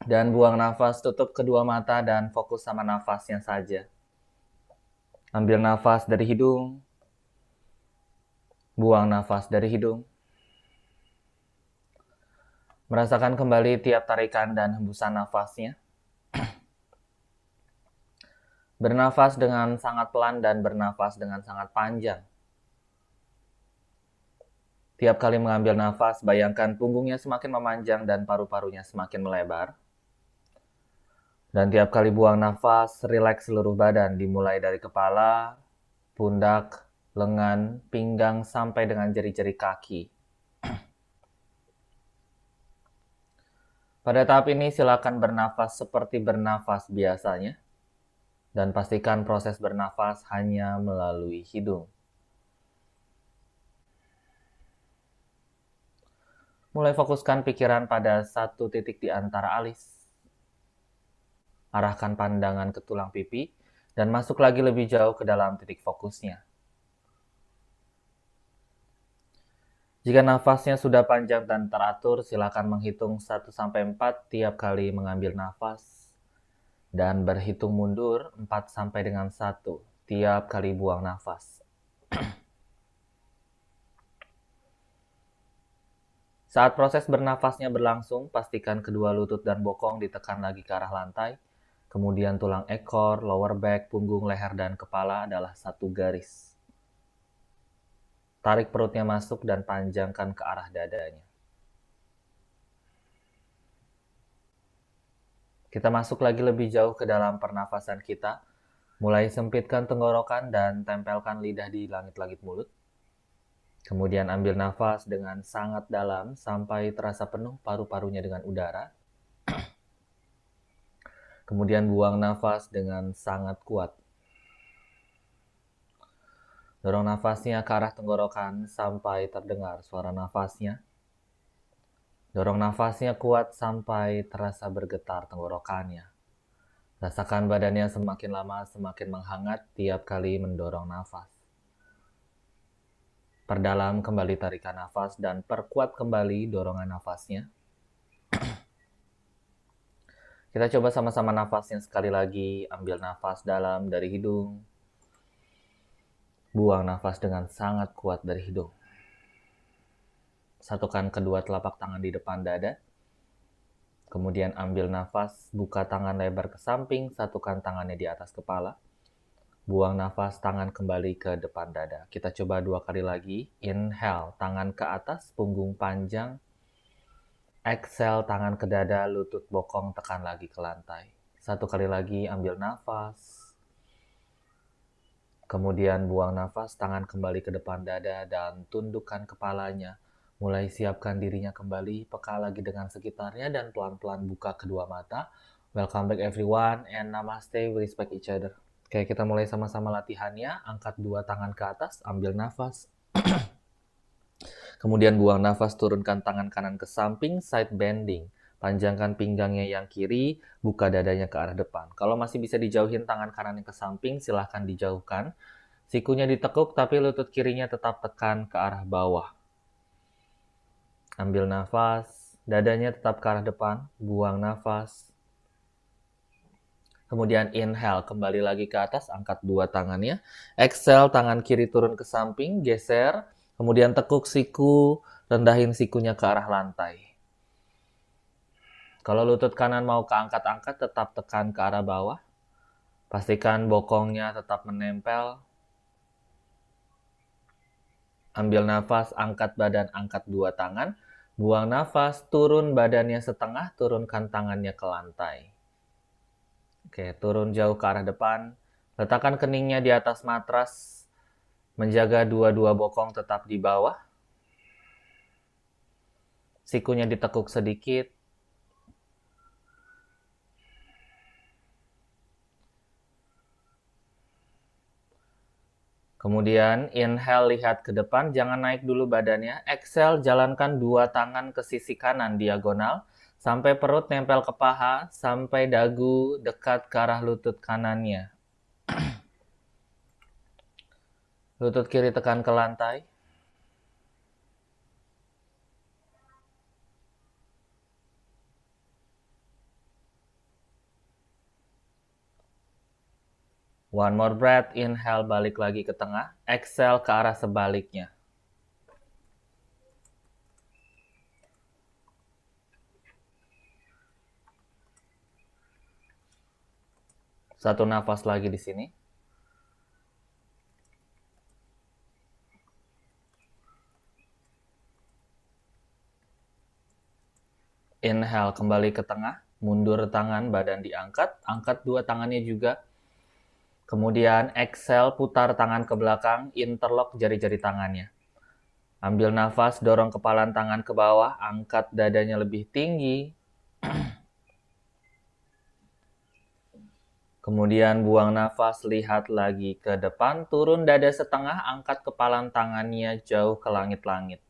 Dan buang nafas, tutup kedua mata dan fokus sama nafasnya saja. Ambil nafas dari hidung, buang nafas dari hidung. Merasakan kembali tiap tarikan dan hembusan nafasnya. Bernafas dengan sangat pelan dan bernafas dengan sangat panjang. Tiap kali mengambil nafas, bayangkan punggungnya semakin memanjang dan paru-parunya semakin melebar. Dan tiap kali buang nafas, rileks seluruh badan, dimulai dari kepala, pundak, lengan, pinggang, sampai dengan jari-jari kaki. Pada tahap ini, silakan bernafas seperti bernafas biasanya, dan pastikan proses bernafas hanya melalui hidung. Mulai fokuskan pikiran pada satu titik di antara alis. Arahkan pandangan ke tulang pipi, dan masuk lagi lebih jauh ke dalam titik fokusnya. Jika nafasnya sudah panjang dan teratur, silakan menghitung 1-4 tiap kali mengambil nafas. Dan berhitung mundur 4-1 tiap kali buang nafas. Saat proses bernafasnya berlangsung, pastikan kedua lutut dan bokong ditekan lagi ke arah lantai. Kemudian tulang ekor, lower back, punggung, leher, dan kepala adalah satu garis. Tarik perutnya masuk dan panjangkan ke arah dadanya. Kita masuk lagi lebih jauh ke dalam pernafasan kita. Mulai sempitkan tenggorokan dan tempelkan lidah di langit-langit mulut. Kemudian ambil nafas dengan sangat dalam sampai terasa penuh paru-parunya dengan udara. Kemudian buang nafas dengan sangat kuat. Dorong nafasnya ke arah tenggorokan sampai terdengar suara nafasnya. Dorong nafasnya kuat sampai terasa bergetar tenggorokannya. Rasakan badannya semakin lama semakin menghangat tiap kali mendorong nafas. Perdalam kembali tarikan nafas dan perkuat kembali dorongan nafasnya. Kita coba sama-sama nafasnya sekali lagi. Ambil nafas dalam dari hidung. Buang nafas dengan sangat kuat dari hidung. Satukan kedua telapak tangan di depan dada. Kemudian ambil nafas, buka tangan lebar ke samping, satukan tangannya di atas kepala. Buang nafas, tangan kembali ke depan dada. Kita coba 2 kali lagi. Inhale, tangan ke atas, punggung panjang. Exhale, tangan ke dada, lutut bokong, tekan lagi ke lantai. 1 kali lagi, ambil nafas. Kemudian buang nafas, tangan kembali ke depan dada dan tundukkan kepalanya. Mulai siapkan dirinya kembali, peka lagi dengan sekitarnya dan pelan-pelan buka kedua mata. Welcome back everyone and namaste, we respect each other. Oke, kita mulai sama-sama latihannya. Angkat 2 tangan ke atas, ambil nafas. Kemudian buang nafas, turunkan tangan kanan ke samping, side bending. Panjangkan pinggangnya yang kiri, buka dadanya ke arah depan. Kalau masih bisa dijauhin tangan kanannya ke samping, silahkan dijauhkan. Sikunya ditekuk, tapi lutut kirinya tetap tekan ke arah bawah. Ambil nafas, dadanya tetap ke arah depan, buang nafas. Kemudian inhale, kembali lagi ke atas, angkat 2 tangannya. Exhale, tangan kiri turun ke samping, geser. Kemudian tekuk siku, rendahin sikunya ke arah lantai. Kalau lutut kanan mau keangkat-angkat, tetap tekan ke arah bawah. Pastikan bokongnya tetap menempel. Ambil nafas, angkat badan, angkat 2 tangan. Buang nafas, turun badannya setengah, turunkan tangannya ke lantai. Oke, turun jauh ke arah depan. Letakkan keningnya di atas matras. Menjaga dua-dua bokong tetap di bawah. Sikunya ditekuk sedikit. Kemudian inhale, lihat ke depan, jangan naik dulu badannya. Exhale, jalankan 2 tangan ke sisi kanan diagonal. Sampai perut nempel ke paha, sampai dagu dekat ke arah lutut kanannya. Lutut kiri tekan ke lantai. One more breath, inhale balik lagi ke tengah, exhale ke arah sebaliknya. Satu nafas lagi di sini. Inhale kembali ke tengah, mundur tangan, badan diangkat, angkat dua tangannya juga. Kemudian exhale, putar tangan ke belakang, interlock jari-jari tangannya. Ambil nafas, dorong kepalan tangan ke bawah, angkat dadanya lebih tinggi. Kemudian buang nafas, lihat lagi ke depan, turun dada setengah, angkat kepalan tangannya jauh ke langit-langit.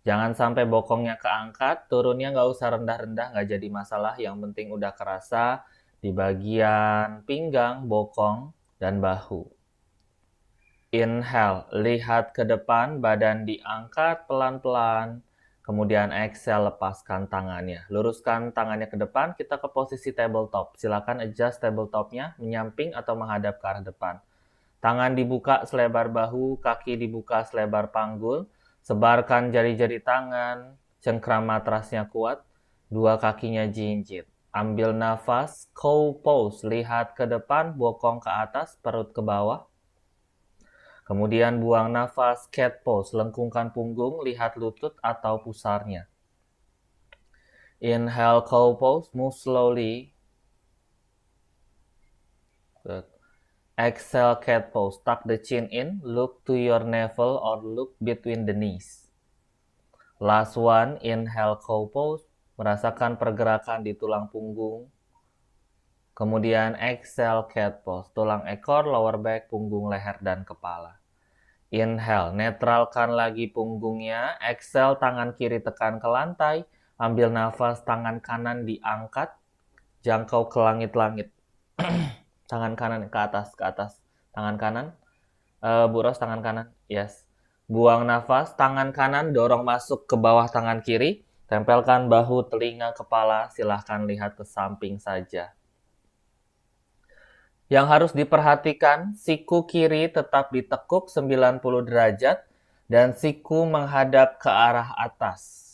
Jangan sampai bokongnya keangkat, turunnya nggak usah rendah-rendah, nggak jadi masalah. Yang penting udah kerasa di bagian pinggang, bokong, dan bahu. Inhale, lihat ke depan, badan diangkat pelan-pelan. Kemudian exhale, lepaskan tangannya. Luruskan tangannya ke depan, kita ke posisi tabletop. Silakan adjust tabletopnya, menyamping atau menghadap ke arah depan. Tangan dibuka selebar bahu, kaki dibuka selebar panggul. Sebarkan jari-jari tangan, cengkram matrasnya kuat, dua kakinya jinjit. Ambil nafas, cow pose, lihat ke depan, bokong ke atas, perut ke bawah. Kemudian buang nafas, cat pose, lengkungkan punggung, lihat lutut atau pusarnya. Inhale, cow pose, move slowly. Good. Exhale, cat pose, tuck the chin in, look to your navel or look between the knees. Last one, inhale, cow pose, merasakan pergerakan di tulang punggung. Kemudian exhale, cat pose, tulang ekor, lower back, punggung, leher, dan kepala. Inhale, netralkan lagi punggungnya. Exhale, tangan kiri tekan ke lantai. Ambil nafas, tangan kanan diangkat, jangkau ke langit-langit. Tangan kanan ke atas. Tangan kanan. Bu Ros, tangan kanan. Yes. Buang nafas, tangan kanan dorong masuk ke bawah tangan kiri. Tempelkan bahu, telinga, kepala. Silahkan lihat ke samping saja. Yang harus diperhatikan, siku kiri tetap ditekuk 90 derajat dan siku menghadap ke arah atas.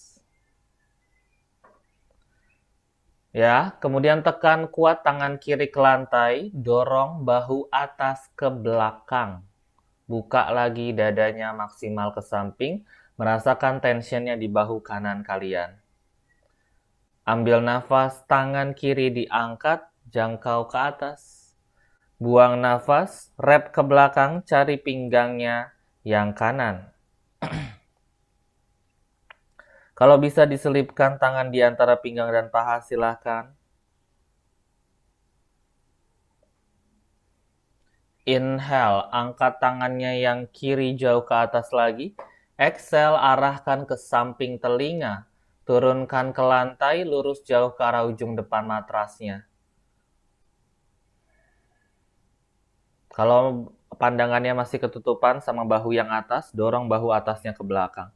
Ya, kemudian tekan kuat tangan kiri ke lantai, dorong bahu atas ke belakang. Buka lagi dadanya maksimal ke samping, merasakan tensionnya di bahu kanan kalian. Ambil nafas, tangan kiri diangkat, jangkau ke atas. Buang nafas, rep ke belakang, cari pinggangnya yang kanan. Kalau bisa diselipkan tangan di antara pinggang dan paha, silahkan. Inhale, angkat tangannya yang kiri jauh ke atas lagi. Exhale, arahkan ke samping telinga. Turunkan ke lantai, lurus jauh ke arah ujung depan matrasnya. Kalau pandangannya masih ketutupan sama bahu yang atas, dorong bahu atasnya ke belakang.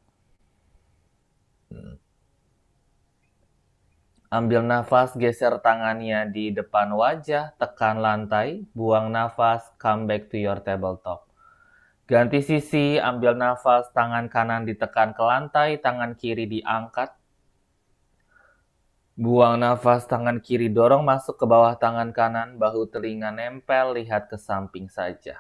Ambil nafas, geser tangannya di depan wajah, tekan lantai, buang nafas, come back to your tabletop. Ganti sisi, ambil nafas, tangan kanan ditekan ke lantai, tangan kiri diangkat. Buang nafas, tangan kiri dorong masuk ke bawah tangan kanan, bahu telinga nempel, lihat ke samping saja.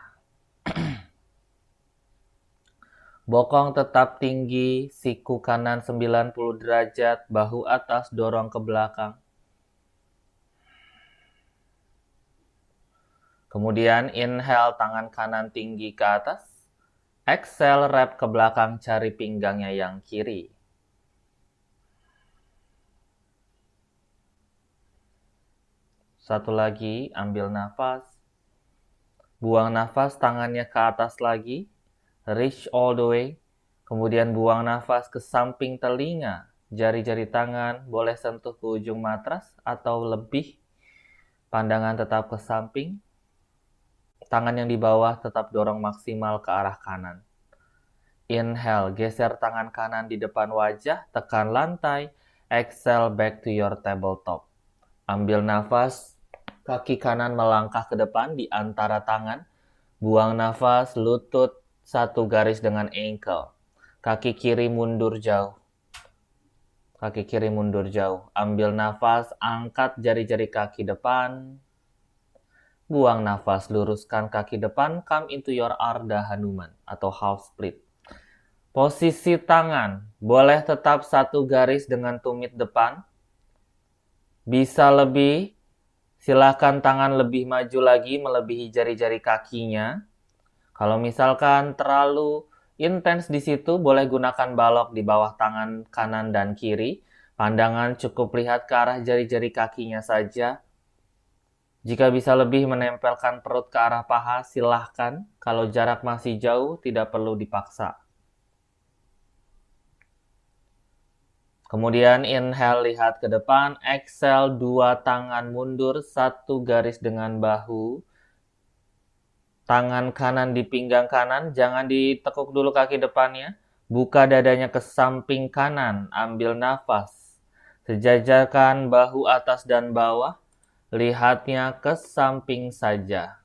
Bokong tetap tinggi, siku kanan 90 derajat, bahu atas dorong ke belakang. Kemudian inhale, tangan kanan tinggi ke atas. Exhale, rep ke belakang, cari pinggangnya yang kiri. Satu lagi, ambil nafas. Buang nafas, tangannya ke atas lagi. Reach all the way. Kemudian buang nafas ke samping telinga. Jari-jari tangan boleh sentuh ke ujung matras atau lebih. Pandangan tetap ke samping. Tangan yang di bawah tetap dorong maksimal ke arah kanan. Inhale, geser tangan kanan di depan wajah, tekan lantai. Exhale, back to your tabletop. Ambil nafas, Kaki kanan melangkah ke depan di antara tangan. Buang nafas, lutut satu garis dengan ankle. Kaki kiri mundur jauh. Kaki kiri mundur jauh. Ambil nafas, angkat jari-jari kaki depan. Buang nafas, luruskan kaki depan. Come into your Ardha Hanuman atau half split. Posisi tangan boleh tetap satu garis dengan tumit depan. Bisa lebih, silakan tangan lebih maju lagi melebihi jari-jari kakinya. Kalau misalkan terlalu intens di situ, boleh gunakan balok di bawah tangan kanan dan kiri. Pandangan cukup lihat ke arah jari-jari kakinya saja. Jika bisa lebih menempelkan perut ke arah paha, silahkan. Kalau jarak masih jauh, tidak perlu dipaksa. Kemudian inhale, lihat ke depan. Exhale, dua tangan mundur, satu garis dengan bahu. Tangan kanan di pinggang kanan, jangan ditekuk dulu kaki depannya. Buka dadanya ke samping kanan, ambil nafas. Sejajarkan bahu atas dan bawah, lihatnya ke samping saja.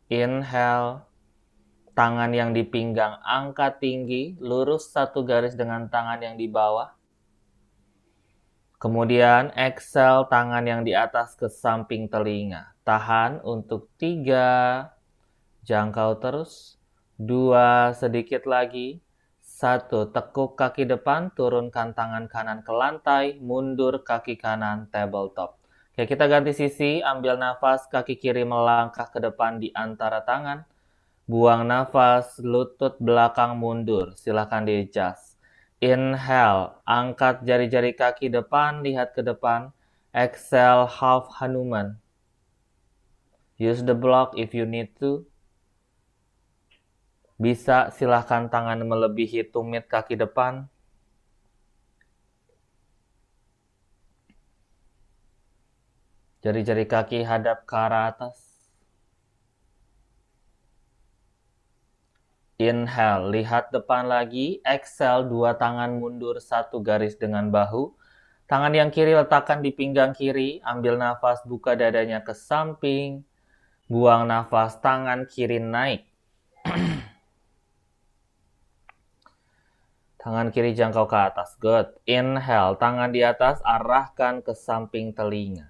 Inhale. Tangan yang di pinggang angkat tinggi, lurus satu garis dengan tangan yang di bawah. Kemudian exhale, tangan yang di atas ke samping telinga. Tahan untuk 3, jangkau terus. 2, sedikit lagi. 1, tekuk kaki depan, turunkan tangan kanan ke lantai, mundur kaki kanan tabletop. Oke, kita ganti sisi, ambil nafas, kaki kiri melangkah ke depan di antara tangan. Buang nafas, lutut belakang mundur. Silahkan di-adjust. Inhale, angkat jari-jari kaki depan, lihat ke depan. Exhale, half Hanuman. Use the block if you need to. Bisa, silahkan tangan melebihi tumit kaki depan. Jari-jari kaki hadap ke arah atas. Inhale, lihat depan lagi. Exhale, dua tangan mundur, satu garis dengan bahu. Tangan yang kiri letakkan di pinggang kiri. Ambil nafas, buka dadanya ke samping. Buang nafas, tangan kiri naik. Tangan kiri jangkau ke atas. Good. Inhale, tangan di atas, arahkan ke samping telinga.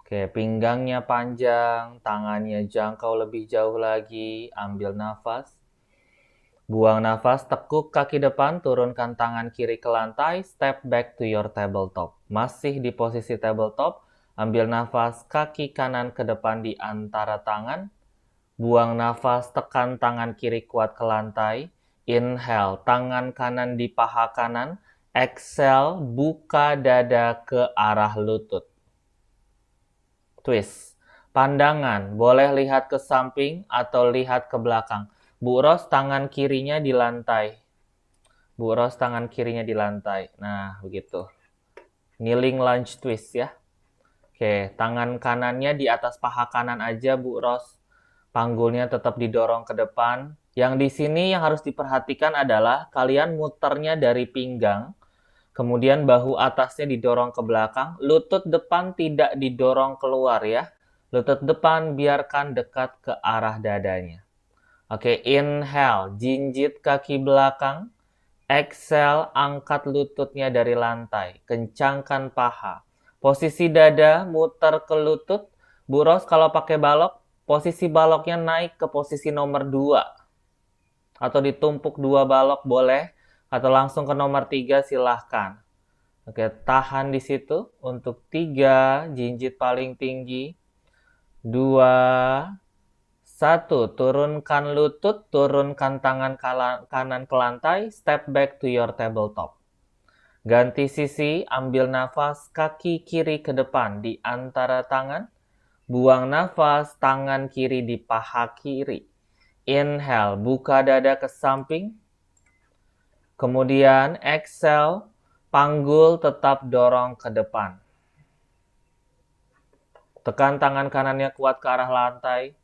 Oke, pinggangnya panjang, tangannya jangkau lebih jauh lagi. Ambil nafas. Buang nafas, tekuk kaki depan, turunkan tangan kiri ke lantai, step back to your tabletop. Masih di posisi tabletop, ambil nafas, kaki kanan ke depan di antara tangan. Buang nafas, tekan tangan kiri kuat ke lantai. Inhale, tangan kanan di paha kanan. Exhale, buka dada ke arah lutut. Twist. Pandangan, boleh lihat ke samping atau lihat ke belakang. Bu Ros, tangan kirinya di lantai. Bu Ros, tangan kirinya di lantai. Nah, begitu. Kneeling lunge twist ya. Oke, tangan kanannya di atas paha kanan aja, Bu Ros. Panggulnya tetap didorong ke depan. Yang di sini yang harus diperhatikan adalah kalian muternya dari pinggang. Kemudian bahu atasnya didorong ke belakang. Lutut depan tidak didorong keluar ya. Lutut depan biarkan dekat ke arah dadanya. Oke, inhale, jinjit kaki belakang. Exhale, angkat lututnya dari lantai. Kencangkan paha. Posisi dada muter ke lutut. Bu Ros kalau pakai balok, posisi baloknya naik ke posisi nomor 2. Atau ditumpuk 2 balok boleh. Atau langsung ke nomor 3 silahkan. Oke, tahan di situ untuk 3, jinjit paling tinggi. 2, 1, turunkan lutut, turunkan tangan kanan ke lantai, step back to your tabletop. Ganti sisi, ambil nafas, kaki kiri ke depan di antara tangan. Buang nafas, tangan kiri di paha kiri. Inhale, buka dada ke samping. Kemudian exhale, panggul tetap dorong ke depan. Tekan tangan kanannya kuat ke arah lantai.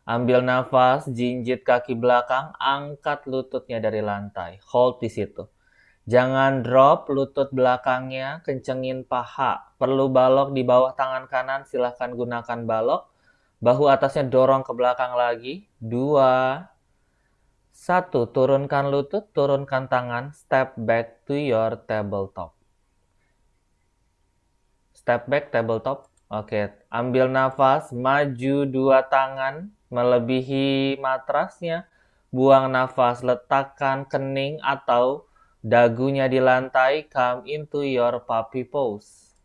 Ambil nafas, jinjit kaki belakang, angkat lututnya dari lantai. Hold di situ. Jangan drop lutut belakangnya, kencengin paha. Perlu balok di bawah tangan kanan, silahkan gunakan balok. Bahu atasnya dorong ke belakang lagi. 2, 1. Turunkan lutut, turunkan tangan. Step back to your tabletop. Step back, tabletop. Oke, ambil nafas, maju 2 tangan, melebihi matrasnya. Buang nafas, letakkan kening atau dagunya di lantai. Come into your puppy pose.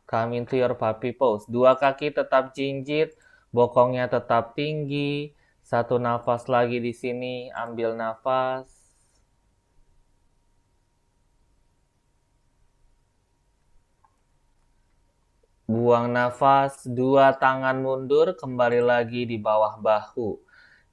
Come into your puppy pose. 2 kaki tetap jinjit, bokongnya tetap tinggi. 1 nafas lagi di sini, ambil nafas. Buang nafas, 2 tangan mundur, kembali lagi di bawah bahu.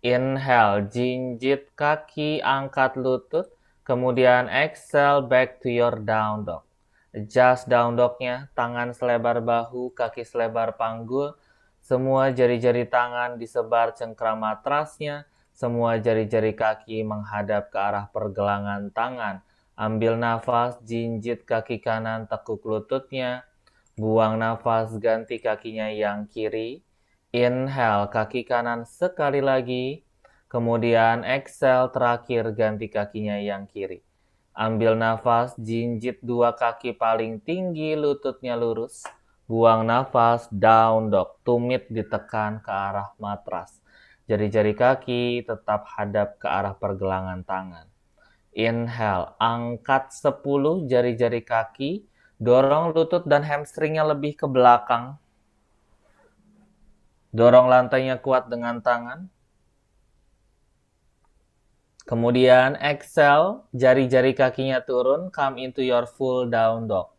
Inhale, jinjit kaki, angkat lutut. Kemudian exhale, back to your down dog. Adjust down dognya, tangan selebar bahu, kaki selebar panggul. Semua jari-jari tangan disebar cengkram matrasnya. Semua jari-jari kaki menghadap ke arah pergelangan tangan. Ambil nafas, jinjit kaki kanan, tekuk lututnya. Buang nafas, ganti kakinya yang kiri. Inhale, kaki kanan sekali lagi. Kemudian exhale, terakhir ganti kakinya yang kiri. Ambil nafas, jinjit 2 kaki paling tinggi, lututnya lurus. Buang nafas, down dog. Tumit ditekan ke arah matras. Jari-jari kaki tetap hadap ke arah pergelangan tangan. Inhale, angkat 10 jari-jari kaki. Dorong lutut dan hamstringnya lebih ke belakang. Dorong lantainya kuat dengan tangan. Kemudian exhale, jari-jari kakinya turun, come into your full down dog.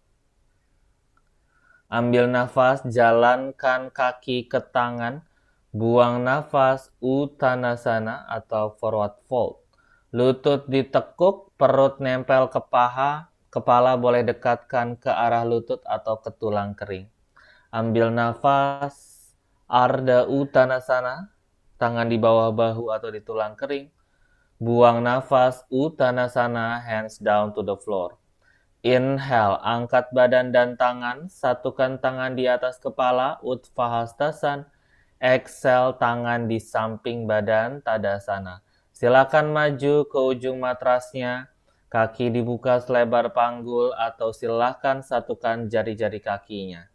Ambil nafas, jalankan kaki ke tangan. Buang nafas, Uttanasana atau forward fold. Lutut ditekuk, perut nempel ke paha. Kepala boleh dekatkan ke arah lutut atau ke tulang kering. Ambil nafas, Ardha Uttanasana, tangan di bawah bahu atau di tulang kering. Buang nafas, Uttanasana, hands down to the floor. Inhale, angkat badan dan tangan, satukan tangan di atas kepala, Utthahastasana. Exhale, tangan di samping badan, Tadasana. Silakan maju ke ujung matrasnya, kaki dibuka selebar panggul atau silakan satukan jari-jari kakinya.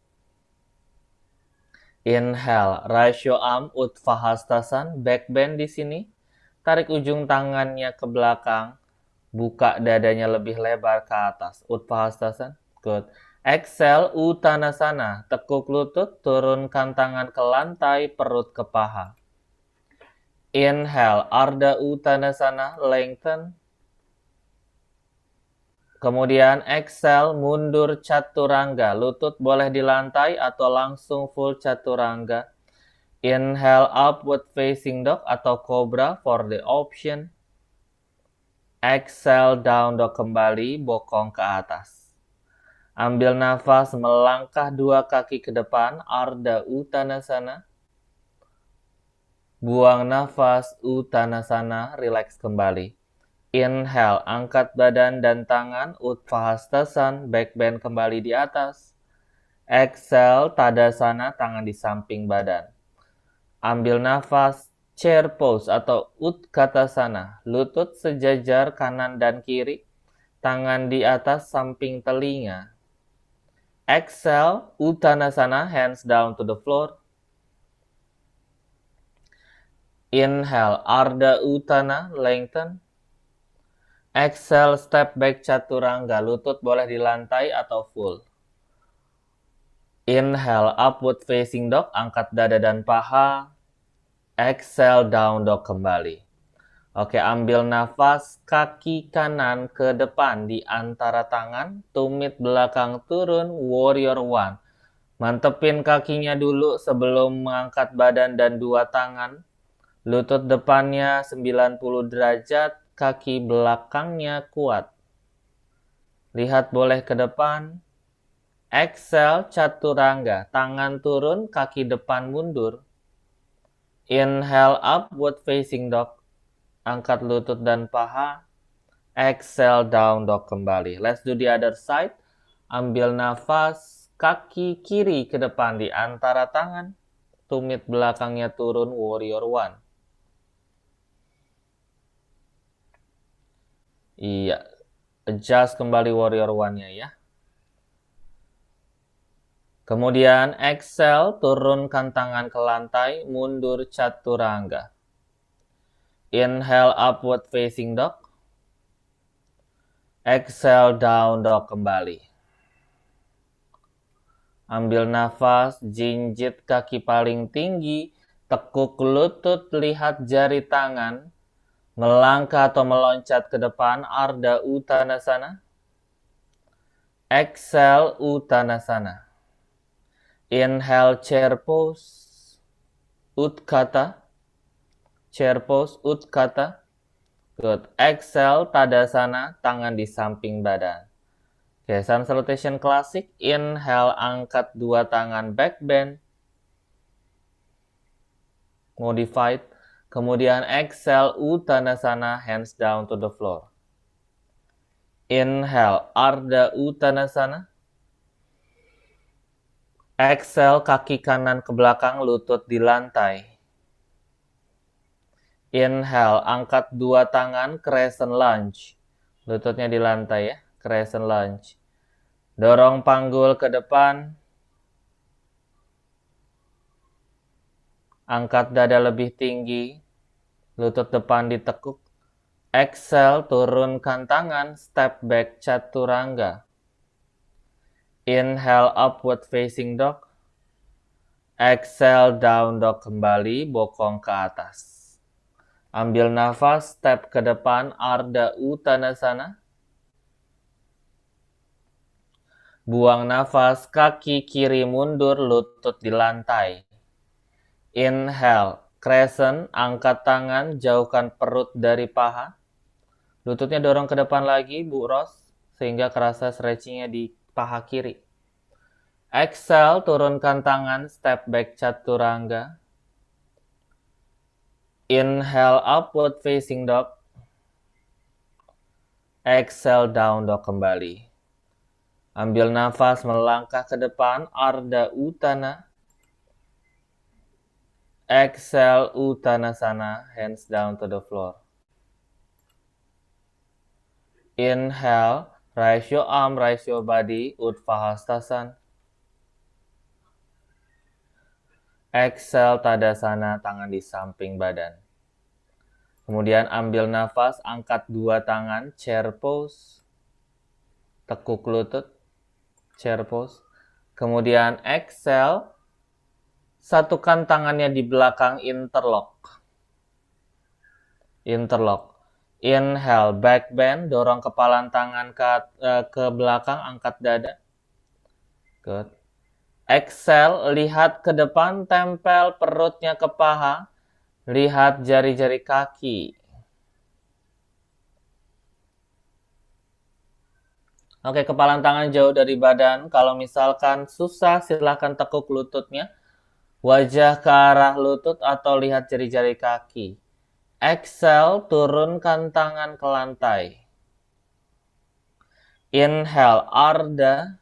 Inhale, raise your arm, Utthahastasana, back bend di sini. Tarik ujung tangannya ke belakang, buka dadanya lebih lebar ke atas. Utthahastasana, good. Exhale, Uttanasana, tekuk lutut, turunkan tangan ke lantai, perut ke paha. Inhale, Ardha Uttanasana, lengthen. Kemudian exhale, mundur chaturanga. Lutut boleh di lantai atau langsung full chaturanga. Inhale, upward facing dog atau cobra for the option. Exhale, down dog kembali, bokong ke atas. Ambil nafas, melangkah 2 kaki ke depan, Ardha Uttanasana. Buang nafas, Uttanasana, relax kembali. Inhale, angkat badan dan tangan, Utthahastasana, back bend kembali di atas. Exhale, Tadasana, tangan di samping badan. Ambil nafas, chair pose atau Utkatasana, lutut sejajar kanan dan kiri, tangan di atas samping telinga. Exhale, Uttanasana, hands down to the floor. Inhale, Ardha Uttana, lengthen. Exhale, step back chaturanga, lutut boleh di lantai atau full. Inhale, upward facing dog, angkat dada dan paha. Exhale, down dog kembali. Oke, ambil nafas, kaki kanan ke depan di antara tangan, tumit belakang turun, warrior one. Mantepin kakinya dulu sebelum mengangkat badan dan 2 tangan. Lutut depannya 90 derajat, kaki belakangnya kuat. Lihat boleh ke depan. Exhale, chaturanga. Tangan turun, kaki depan mundur. Inhale, upward facing dog. Angkat lutut dan paha. Exhale, down dog kembali. Let's do the other side. Ambil nafas, kaki kiri ke depan di antara tangan. Tumit belakangnya turun, warrior one. Iya, adjust kembali warrior one-nya ya. Kemudian exhale, turunkan tangan ke lantai, mundur chaturanga. Inhale, upward facing dog. Exhale, down dog kembali. Ambil nafas, jinjit kaki paling tinggi, tekuk lutut, lihat jari tangan, melangkah atau meloncat ke depan, Ardha Uttanasana. Exhale, Uttanasana. Inhale, chair pose, Utthata. Chair pose, Utthata. Good. Exhale, Tadasana, tangan di samping badan. Oke, sun salutation klasik. Inhale, angkat dua tangan, back bend. Modified. Kemudian exhale, Uttanasana, hands down to the floor. Inhale, Ardha Uttanasana. Exhale, kaki kanan ke belakang, lutut di lantai. Inhale, angkat dua tangan, crescent lunge. Lututnya di lantai ya, crescent lunge. Dorong panggul ke depan. Angkat dada lebih tinggi. Lutut depan ditekuk. Exhale, turunkan tangan, step back chaturanga. Inhale, upward facing dog. Exhale, down dog kembali, bokong ke atas. Ambil nafas, step ke depan, Ardha Uttanasana. Buang nafas, kaki kiri mundur, lutut di lantai. Inhale, crescent, angkat tangan, jauhkan perut dari paha. Lututnya dorong ke depan lagi, Bu Ros, sehingga kerasa stretchingnya di paha kiri. Exhale, turunkan tangan, step back chaturanga. Inhale, upward facing dog. Exhale, down dog kembali. Ambil nafas, melangkah ke depan, Ardha Uttana. Exhale, Uttanasana, hands down to the floor. Inhale, raise your arm, raise your body, Utthahastasana. Exhale, Tadasana, tangan di samping badan. Kemudian ambil nafas, angkat dua tangan, chair pose. Tekuk lutut, chair pose. Kemudian exhale, satukan tangannya di belakang, interlock. Interlock. Inhale, back bend, dorong kepalan tangan ke belakang, angkat dada. Good. Exhale, lihat ke depan, tempel perutnya ke paha. Lihat jari-jari kaki. Oke, kepalan tangan jauh dari badan. Kalau misalkan susah, silahkan tekuk lututnya. Wajah ke arah lutut atau lihat jari-jari kaki. Exhale, turunkan tangan ke lantai. Inhale, Ardha.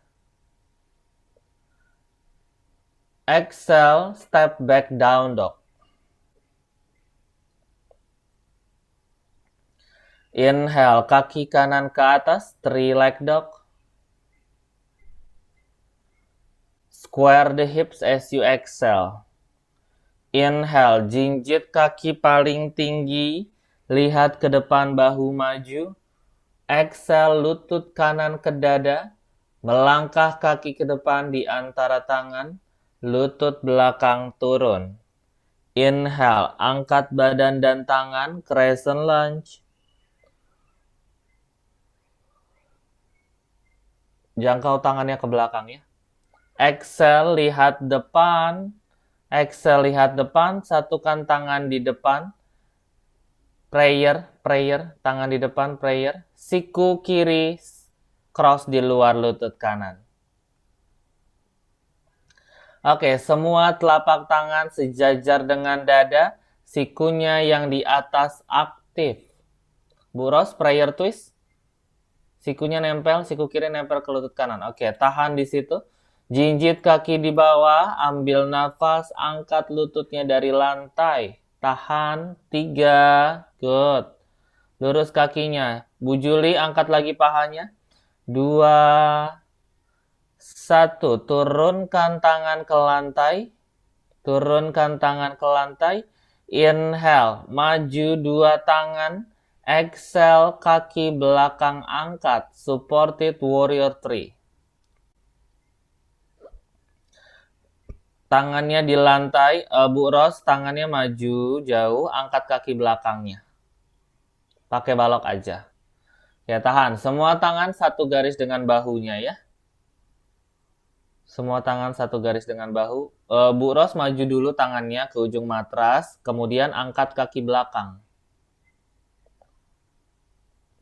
Exhale, step back down dog. Inhale, kaki kanan ke atas, three leg dog. Square the hips as you exhale. Inhale, jinjit kaki paling tinggi, lihat ke depan bahu maju. Exhale, lutut kanan ke dada, melangkah kaki ke depan di antara tangan, lutut belakang turun. Inhale, angkat badan dan tangan, crescent lunge. Jangkau tangannya ke belakang ya. Exhale, lihat depan. Exhale, lihat depan, satukan tangan di depan. Prayer, tangan di depan, prayer. Siku kiri, cross di luar lutut kanan. Oke, semua telapak tangan sejajar dengan dada. Sikunya yang di atas aktif. Bu Ros, prayer twist. Sikunya nempel, siku kiri nempel ke lutut kanan. Oke, tahan di situ. Jinjit kaki di bawah, ambil nafas, angkat lututnya dari lantai. Tahan, 3, good. Lurus kakinya. Bu Juli, angkat lagi pahanya. 2, 1. Turunkan tangan ke lantai. Turunkan tangan ke lantai. Inhale, maju 2 tangan. Exhale, kaki belakang angkat. Supported warrior 3. Tangannya di lantai, Bu Ros, tangannya maju jauh, angkat kaki belakangnya. Pakai balok aja. Ya, tahan. Semua tangan satu garis dengan bahunya ya. Semua tangan satu garis dengan bahu. Bu Ros maju dulu tangannya ke ujung matras, kemudian angkat kaki belakang.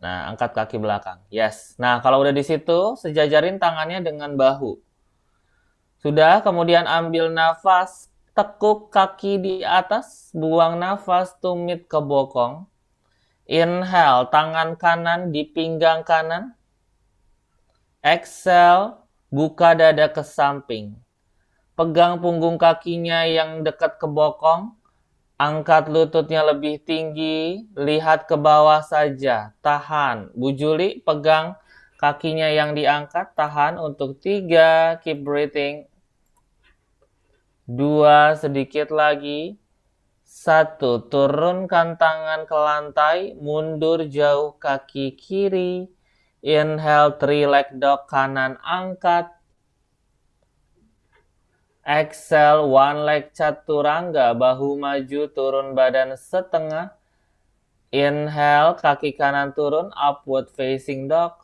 Nah, angkat kaki belakang. Yes. Nah, kalau udah di situ, sejajarin tangannya dengan bahu. Sudah, kemudian ambil nafas, tekuk kaki di atas, buang nafas, tumit ke bokong. Inhale, tangan kanan di pinggang kanan. Exhale, buka dada ke samping. Pegang punggung kakinya yang dekat ke bokong. Angkat lututnya lebih tinggi, lihat ke bawah saja. Tahan. Bu Juli, pegang kakinya yang diangkat, tahan untuk 3, keep breathing. 2, sedikit lagi. 1, turunkan tangan ke lantai, mundur jauh kaki kiri. Inhale, 3 leg dog, kanan angkat. Exhale, 1 leg chaturanga, bahu maju, turun badan setengah. Inhale, kaki kanan turun, upward facing dog.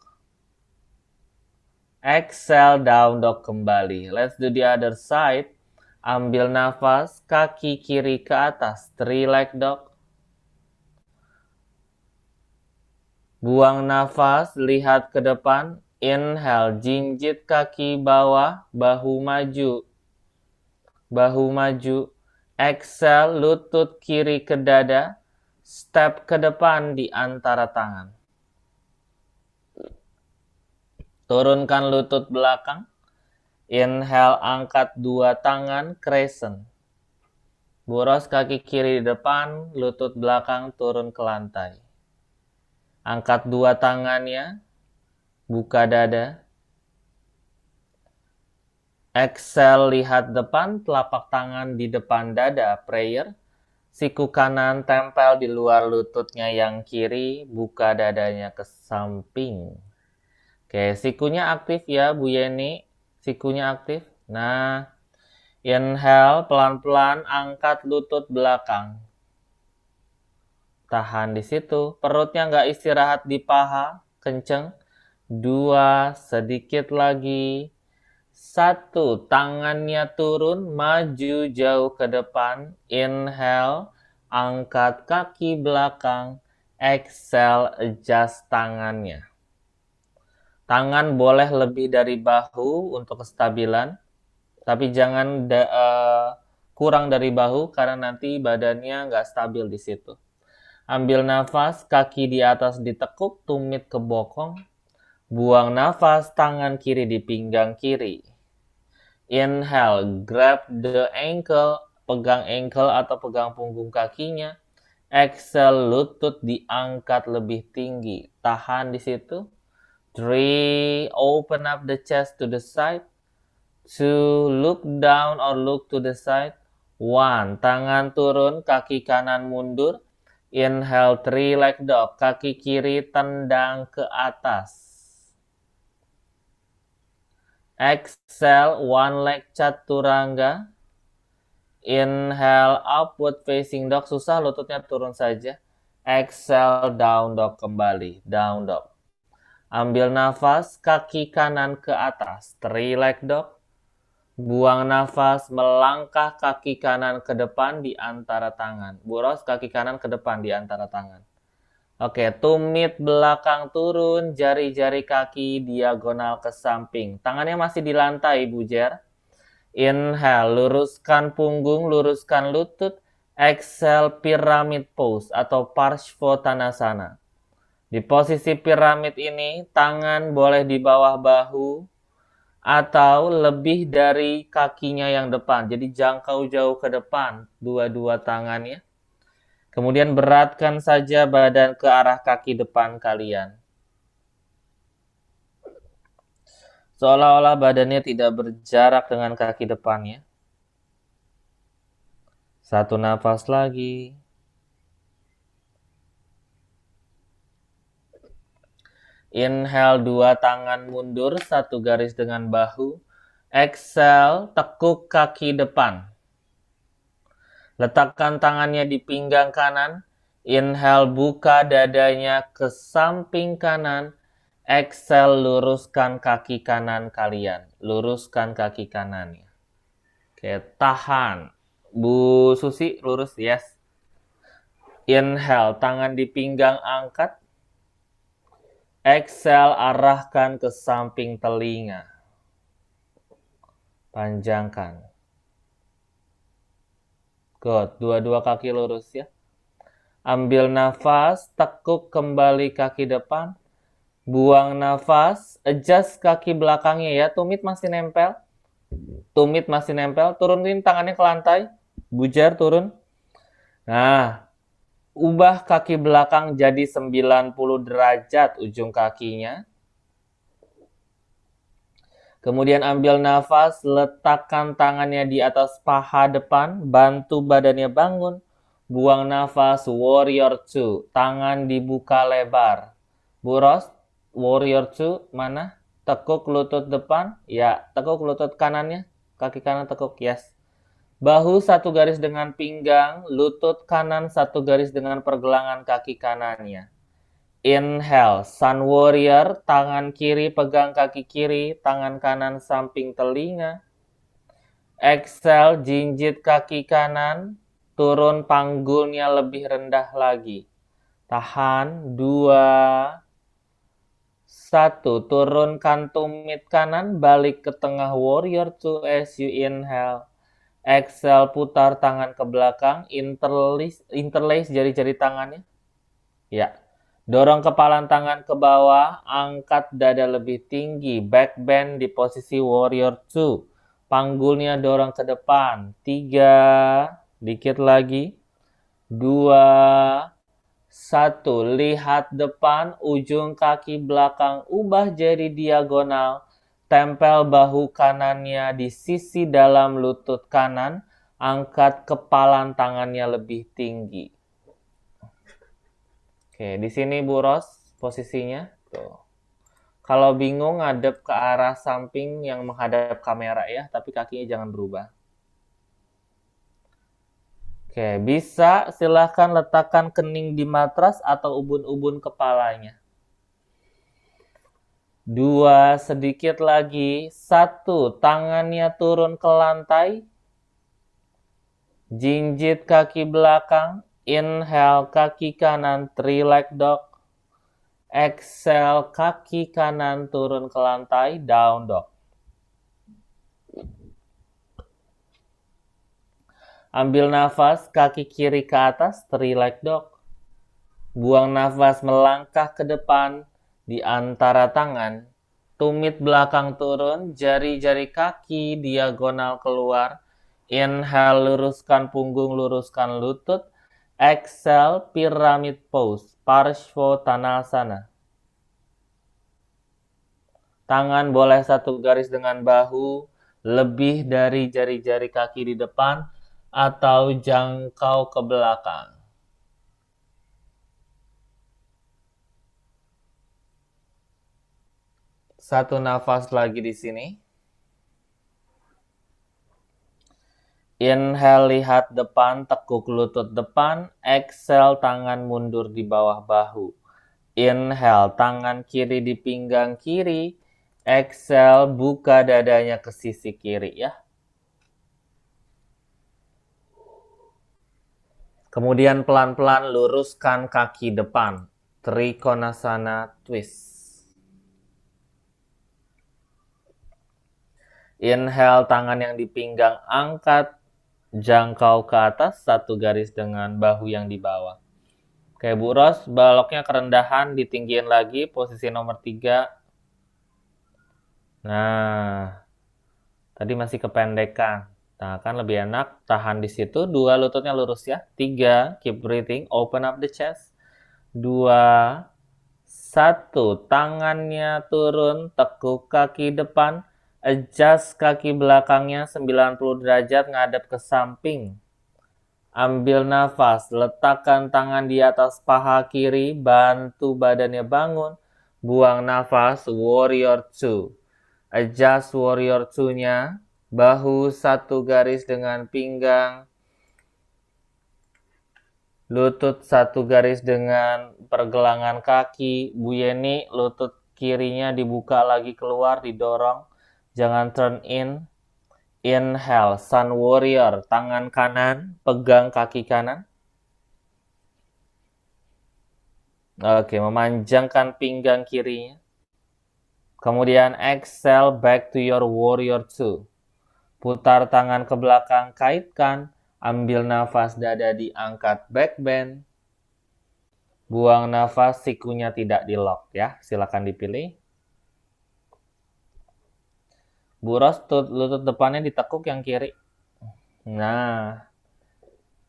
Exhale, down dog kembali. Let's do the other side. Ambil nafas, kaki kiri ke atas, 3 leg dog. Buang nafas, lihat ke depan. Inhale, jinjit kaki bawah, bahu maju. Bahu maju. Exhale, lutut kiri ke dada. Step ke depan di antara tangan. Turunkan lutut belakang. Inhale, angkat 2 tangan, crescent. Boros kaki kiri di depan, lutut belakang turun ke lantai. Angkat 2 tangannya, buka dada. Exhale, lihat depan, telapak tangan di depan dada, prayer. Siku kanan tempel di luar lututnya yang kiri, buka dadanya ke samping. Oke, sikunya aktif ya Bu Yeni. Sikunya aktif. Nah, inhale, pelan-pelan angkat lutut belakang. Tahan di situ. Perutnya nggak istirahat di paha. Kenceng. 2, sedikit lagi. 1, tangannya turun, maju jauh ke depan. Inhale, angkat kaki belakang. Exhale, adjust tangannya. Tangan boleh lebih dari bahu untuk kestabilan, tapi jangan kurang dari bahu karena nanti badannya nggak stabil di situ. Ambil nafas, kaki di atas ditekuk, tumit ke bokong. Buang nafas, tangan kiri di pinggang kiri. Inhale, grab the ankle, pegang ankle atau pegang punggung kakinya. Exhale, lutut diangkat lebih tinggi. Tahan di situ. 3, open up the chest to the side. 2, look down or look to the side. 1, tangan turun, kaki kanan mundur. Inhale, 3 leg dog, kaki kiri tendang ke atas. Exhale, 1 leg chaturanga. Inhale, upward facing dog, susah lututnya turun saja. Exhale, down dog kembali, down dog. Ambil nafas, kaki kanan ke atas, 3 leg dog. Buang nafas, melangkah kaki kanan ke depan di antara tangan. Bu Ros, kaki kanan ke depan di antara tangan. Oke, tumit belakang turun, jari-jari kaki diagonal ke samping. Tangannya masih di lantai, Bu Jer. Inhale, luruskan punggung, luruskan lutut. Exhale, pyramid pose atau Parshvottanasana. Di posisi piramid ini, tangan boleh di bawah bahu atau lebih dari kakinya yang depan. Jadi jangkau jauh ke depan, dua-dua tangannya. Kemudian beratkan saja badan ke arah kaki depan kalian. Seolah-olah badannya tidak berjarak dengan kaki depannya. Satu nafas lagi. Inhale, dua tangan mundur, satu garis dengan bahu. Exhale, tekuk kaki depan. Letakkan tangannya di pinggang kanan. Inhale, buka dadanya ke samping kanan. Exhale, luruskan kaki kanan kalian. Luruskan kaki kanannya. Oke, tahan. Bu Susi, lurus, yes. Inhale, tangan di pinggang angkat. Exhale, arahkan ke samping telinga. Panjangkan. Good, dua-dua kaki lurus ya. Ambil nafas, tekuk kembali kaki depan. Buang nafas, adjust kaki belakangnya ya. Tumit masih nempel. Tumit masih nempel. Turunin tangannya ke lantai. Bujar turun. Nah, ubah kaki belakang jadi 90 derajat ujung kakinya. Kemudian ambil nafas, letakkan tangannya di atas paha depan, bantu badannya bangun. Buang nafas, warrior 2, tangan dibuka lebar. Bu Ros, warrior 2 mana? Tekuk lutut depan, ya tekuk lutut kanannya, kaki kanan tekuk, yes. Bahu satu garis dengan pinggang, lutut kanan satu garis dengan pergelangan kaki kanannya. Inhale, Sun Warrior, tangan kiri pegang kaki kiri, tangan kanan samping telinga. Exhale, jinjit kaki kanan, turun panggulnya lebih rendah lagi. Tahan, 2, 1, turunkan tumit kanan, balik ke tengah Warrior 2 as you inhale. Exhale, putar tangan ke belakang, interlace jari-jari tangannya. Ya. Dorong kepalan tangan ke bawah, angkat dada lebih tinggi, back bend di posisi warrior 2. Panggulnya dorong ke depan. 3, dikit lagi. 2, 1. Lihat depan, ujung kaki belakang ubah jadi diagonal. Tempel bahu kanannya di sisi dalam lutut kanan. Angkat kepalan tangannya lebih tinggi. Oke, di sini Bu Ros posisinya. Tuh. Kalau bingung ngadep ke arah samping yang menghadap kamera ya, tapi kakinya jangan berubah. Oke, bisa silahkan letakkan kening di matras atau ubun-ubun kepalanya. 2, sedikit lagi. 1, tangannya turun ke lantai. Jinjit kaki belakang. Inhale, kaki kanan, 3 leg dog. Exhale, kaki kanan turun ke lantai, down dog. Ambil nafas, kaki kiri ke atas, 3 leg dog. Buang nafas, melangkah ke depan di antara tangan. Tumit belakang turun, jari-jari kaki diagonal keluar. Inhale, luruskan punggung, luruskan lutut. Exhale, pyramid pose, Parshvottanasana. Tangan boleh satu garis dengan bahu, lebih dari jari-jari kaki di depan, atau jangkau ke belakang. Satu nafas lagi di sini. Inhale, lihat depan, tekuk lutut depan. Exhale, tangan mundur di bawah bahu. Inhale, tangan kiri di pinggang kiri. Exhale, buka dadanya ke sisi kiri ya. Kemudian pelan-pelan luruskan kaki depan. Trikonasana twist. Inhale, tangan yang di pinggang angkat. Jangkau ke atas, satu garis dengan bahu yang di bawah. Oke, Bu Ros, baloknya kerendahan, ditinggiin lagi, posisi nomor 3. Nah, tadi masih kependekan. Nah, kan lebih enak, tahan di situ, 2 lututnya lurus ya. 3, keep breathing, open up the chest. 2, 1, tangannya turun, tekuk kaki depan, adjust kaki belakangnya 90 derajat ngadep ke samping. Ambil nafas, letakkan tangan di atas paha kiri, bantu badannya bangun. Buang nafas, warrior 2. Adjust warrior 2-nya, bahu satu garis dengan pinggang, lutut satu garis dengan pergelangan kaki. Bu Yeni, lutut kirinya dibuka lagi keluar, didorong. Jangan turn in. Inhale, Sun Warrior. Tangan kanan, pegang kaki kanan. Oke, memanjangkan pinggang kirinya. Kemudian exhale, back to your Warrior 2. Putar tangan ke belakang, kaitkan. Ambil nafas, dada diangkat, back bend. Buang nafas, sikunya tidak di lock ya. Silakan dipilih. Bu Ros, lutut depannya ditekuk yang kiri. Nah,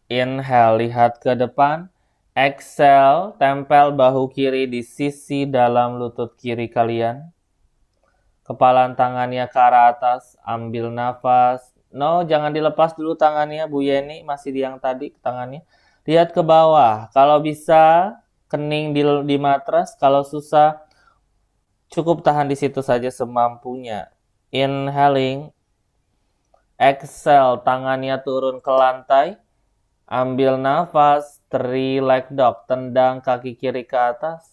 inhale, lihat ke depan. Exhale, tempel bahu kiri di sisi dalam lutut kiri kalian. Kepalan tangannya ke arah atas, ambil nafas. No, jangan dilepas dulu tangannya, Bu Yeni, masih di yang tadi tangannya. Lihat ke bawah, kalau bisa kening di matras, kalau susah cukup tahan di situ saja semampunya. Inhaling, exhale, tangannya turun ke lantai. Ambil nafas, 3 leg dog, tendang kaki kiri ke atas.